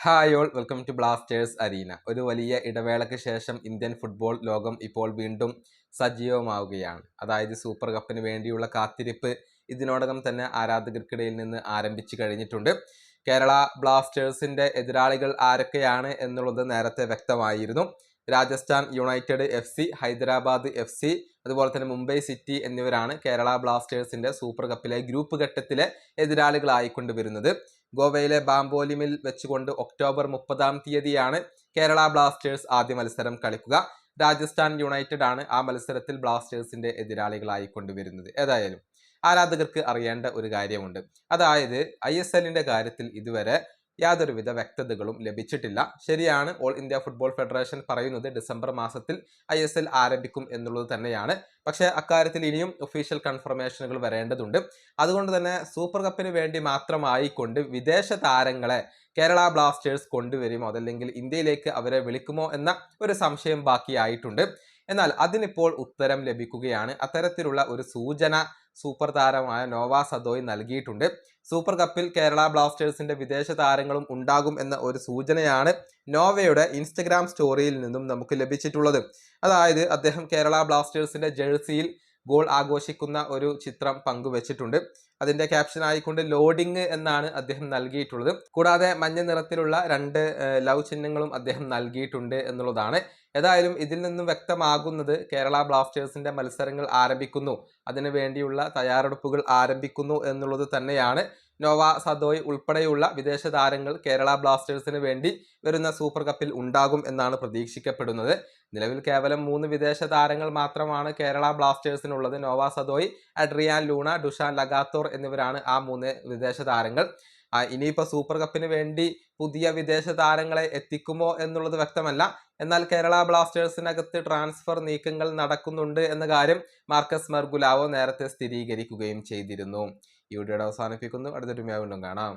Hi all welcome to Blasters arena. ഒരു വലിയ ഇടവേളയ്ക്ക് ശേഷം ഇന്ത്യൻ ഫുട്ബോൾ ലോകം ഇപ്പോൾ വീണ്ടും സജീവമാവുകയാണ്. അതായത് സൂപ്പർ കപ്പിന് വേണ്ടിയുള്ള കാത്തിരിപ്പ് ഇതിനോടകം തന്നെ ആരാധകർക്കിടയിൽ നിന്ന് ആരംഭിച്ചു കഴിഞ്ഞിട്ടുണ്ട്. കേരള ബ്ലാസ്റ്റേഴ്സിന്റെ എതിരാളികൾ ആരൊക്കെയാണ് എന്നുള്ളത് നേരത്തെ വ്യക്തമായിരുന്നു. Rajasthan United FC, Hyderabad FC, അതുപോലെ തന്നെ മുംബൈ സിറ്റി എന്നിവരാണ് കേരള ബ്ലാസ്റ്റേഴ്സിന്റെ സൂപ്പർ കപ്പിലെ ഗ്രൂപ്പ് ഘട്ടത്തിലെ എതിരാളികളായിക്കൊണ്ട് വരുന്നത്. ഗോവയിലെ ബാംബോലിമിൽ വെച്ചുകൊണ്ട് ഒക്ടോബർ 30 കേരള ബ്ലാസ്റ്റേഴ്സ് ആദ്യ മത്സരം കളിക്കുക. രാജസ്ഥാൻ യുണൈറ്റഡ് ആണ് ആ മത്സരത്തിൽ ബ്ലാസ്റ്റേഴ്സിന്റെ എതിരാളികളായി കൊണ്ടുവരുന്നത്. ഏതായാലും ആരാധകർക്ക് അറിയേണ്ട ഒരു കാര്യമുണ്ട്. അതായത് ISLന്റെ കാര്യത്തിൽ ഇതുവരെ യാതൊരുവിധ വ്യക്തതകളും ലഭിച്ചിട്ടില്ല. ശരിയാണ്, ഓൾ ഇന്ത്യ ഫുട്ബോൾ ഫെഡറേഷൻ പറയുന്നത് ഡിസംബർ മാസത്തിൽ ISL ആരംഭിക്കും എന്നുള്ളത് തന്നെയാണ്. പക്ഷേ അക്കാര്യത്തിൽ ഇനിയും ഒഫീഷ്യൽ കൺഫർമേഷനുകൾ വരേണ്ടതുണ്ട്. അതുകൊണ്ട് തന്നെ സൂപ്പർ കപ്പിന് വേണ്ടി മാത്രമായിക്കൊണ്ട് വിദേശ താരങ്ങളെ കേരള ബ്ലാസ്റ്റേഴ്സ് കൊണ്ടുവരുമോ, അതല്ലെങ്കിൽ ഇന്ത്യയിലേക്ക് അവരെ വിളിക്കുമോ എന്ന ഒരു സംശയം ബാക്കിയായിട്ടുണ്ട്. എന്നാൽ അതിനിപ്പോൾ ഉത്തരം ലഭിക്കുകയാണ്. അത്തരത്തിലുള്ള ഒരു സൂചന സൂപ്പർ താരമായ നോവ സദോയ് നൽകിയിട്ടുണ്ട്. സൂപ്പർ കപ്പിൽ കേരള ബ്ലാസ്റ്റേഴ്സിന്റെ വിദേശ താരങ്ങളും ഉണ്ടാകും എന്ന ഒരു സൂചനയാണ് നോവയുടെ ഇൻസ്റ്റഗ്രാം സ്റ്റോറിയിൽ നിന്നും നമുക്ക് ലഭിച്ചിട്ടുള്ളത്. അതായത് അദ്ദേഹം കേരള ബ്ലാസ്റ്റേഴ്സിന്റെ ജേഴ്സിയിൽ ഗോൾ ആഘോഷിക്കുന്ന ഒരു ചിത്രം പങ്കുവച്ചിട്ടുണ്ട്. അതിന്റെ ക്യാപ്ഷൻ ആയിക്കൊണ്ട് ലോഡിങ് എന്നാണ് അദ്ദേഹം നൽകിയിട്ടുള്ളത്. കൂടാതെ മഞ്ഞ നിറത്തിലുള്ള 2 ലവ് ചിഹ്നങ്ങളും അദ്ദേഹം നൽകിയിട്ടുണ്ട് എന്നുള്ളതാണ്. ഏതായാലും ഇതിൽ നിന്നും വ്യക്തമാകുന്നത് കേരള ബ്ലാസ്റ്റേഴ്സിന്റെ മത്സരങ്ങൾ ആരംഭിക്കുന്നു, അതിനു വേണ്ടിയുള്ള തയ്യാറെടുപ്പുകൾ ആരംഭിക്കുന്നു എന്നുള്ളത് തന്നെയാണ്. നോവ സദോയ് ഉൾപ്പെടെയുള്ള വിദേശ താരങ്ങൾ കേരള ബ്ലാസ്റ്റേഴ്സിന് വേണ്ടി വരുന്ന സൂപ്പർ കപ്പിൽ ഉണ്ടാകും എന്നാണ് പ്രതീക്ഷിക്കപ്പെടുന്നത്. നിലവിൽ കേവലം 3 വിദേശ താരങ്ങൾ മാത്രമാണ് കേരള ബ്ലാസ്റ്റേഴ്സിനുള്ളത്. Noah Sadaoui, Adrian Luna, Dusan Lagator എന്നിവരാണ് ആ 3 വിദേശ താരങ്ങൾ. ഇനിയിപ്പോൾ സൂപ്പർ കപ്പിന് വേണ്ടി പുതിയ വിദേശ താരങ്ങളെ എത്തിക്കുമോ എന്നുള്ളത് വ്യക്തമല്ല. എന്നാൽ കേരള ബ്ലാസ്റ്റേഴ്സിനകത്ത് ട്രാൻസ്ഫർ നീക്കങ്ങൾ നടക്കുന്നുണ്ട് എന്ന കാര്യം മാർക്കസ് മർഗുലാവോ നേരത്തെ സ്ഥിരീകരിക്കുകയും ചെയ്തിരുന്നു. ഈ വീഡിയോയുടെ അവസാനിപ്പിക്കുന്നു. അടുത്തൊരു വീണ്ടും കാണാം.